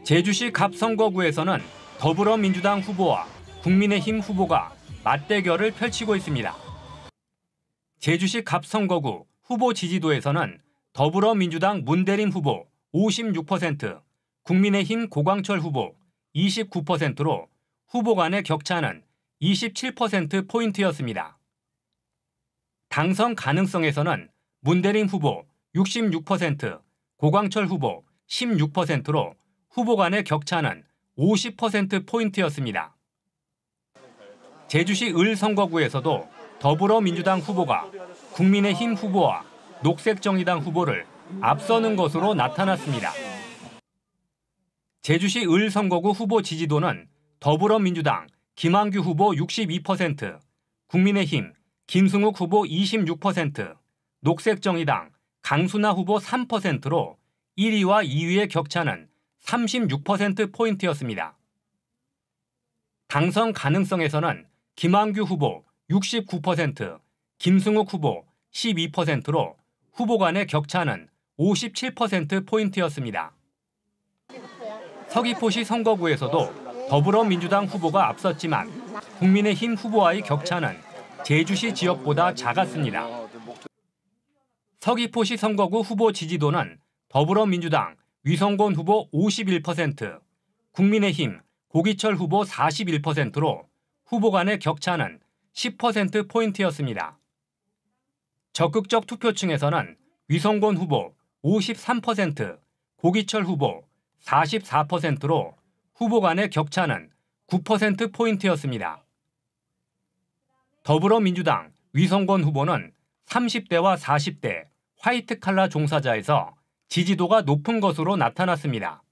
제주시 갑선거구에서는 더불어민주당 후보와 국민의힘 후보가 맞대결을 펼치고 있습니다. 제주시 갑선거구 후보 지지도에서는 더불어민주당 문대림 후보 56%, 국민의힘 고광철 후보 29%로 후보 간의 격차는 27%포인트였습니다. 당선 가능성에서는 문대림 후보 66%, 고광철 후보 16%로 후보 간의 격차는 50%포인트였습니다. 제주시 을 선거구에서도 더불어민주당 후보가 국민의힘 후보와 녹색정의당 후보를 앞서는 것으로 나타났습니다. 제주시 을 선거구 후보 지지도는 더불어민주당 김한규 후보 62%, 국민의힘 김승욱 후보 26%, 녹색정의당 강순하 후보 3%로 1위와 2위의 격차는 36%포인트였습니다. 당선 가능성에서는 김한규 후보 69%, 김승욱 후보 12%로 후보 간의 격차는 57%포인트였습니다. 서귀포시 선거구에서도 더불어민주당 후보가 앞섰지만 국민의힘 후보와의 격차는 제주시 지역보다 작았습니다. 서귀포시 선거구 후보 지지도는 더불어민주당 위성곤 후보 51%, 국민의힘 고기철 후보 41%로 후보 간의 격차는 10%포인트였습니다. 적극적 투표층에서는 위성곤 후보 53%, 고기철 후보 44%로 후보 간의 격차는 9%포인트였습니다. 더불어민주당 위성곤 후보는 30대와 40대 화이트 칼라 종사자에서 지지도가 높은 것으로 나타났습니다.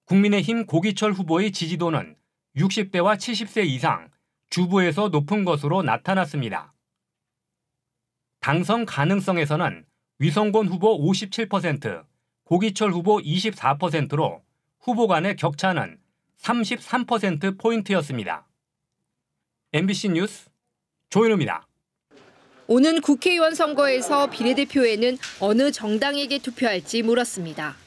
국민의힘 고기철 후보의 지지도는 60대와 70세 이상 주부에서 높은 것으로 나타났습니다. 당선 가능성에서는 위성곤 후보 57%, 고기철 후보 24%로 후보 간의 격차는 33%포인트였습니다. MBC 뉴스 조인우입니다. 오는 국회의원 선거에서 비례대표에는 어느 정당에게 투표할지 물었습니다.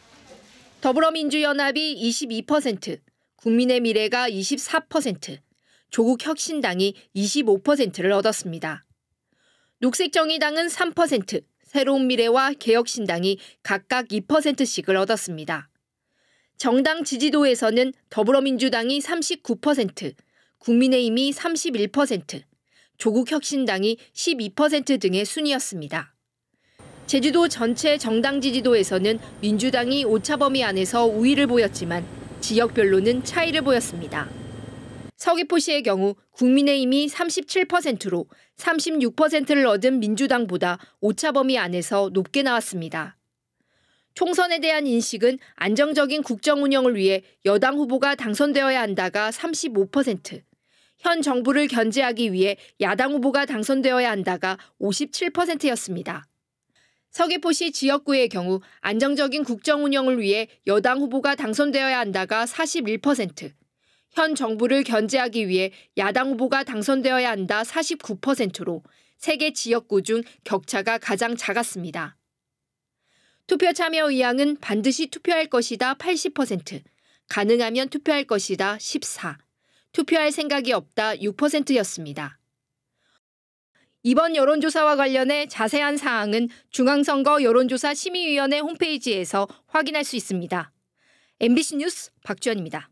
더불어민주연합이 22%, 국민의미래가 24%, 조국혁신당이 25%를 얻었습니다. 녹색정의당은 3%, 새로운미래와 개혁신당이 각각 2%씩을 얻었습니다. 정당 지지도에서는 더불어민주당이 39%, 국민의힘이 31%, 조국혁신당이 12% 등의 순이었습니다. 제주도 전체 정당 지지도에서는 민주당이 오차범위 안에서 우위를 보였지만 지역별로는 차이를 보였습니다. 서귀포시의 경우 국민의힘이 37%로 36%를 얻은 민주당보다 오차범위 안에서 높게 나왔습니다. 총선에 대한 인식은 안정적인 국정 운영을 위해 여당 후보가 당선되어야 한다가 35%, 현 정부를 견제하기 위해 야당 후보가 당선되어야 한다가 57%였습니다. 서귀포시 지역구의 경우 안정적인 국정 운영을 위해 여당 후보가 당선되어야 한다가 41%, 현 정부를 견제하기 위해 야당 후보가 당선되어야 한다 49%로 3개 지역구 중 격차가 가장 작았습니다. 투표 참여 의향은 반드시 투표할 것이다 80%, 가능하면 투표할 것이다 14%, 투표할 생각이 없다 6%였습니다. 이번 여론조사와 관련해 자세한 사항은 중앙선거 여론조사 심의위원회 홈페이지에서 확인할 수 있습니다. MBC 뉴스 박주연입니다.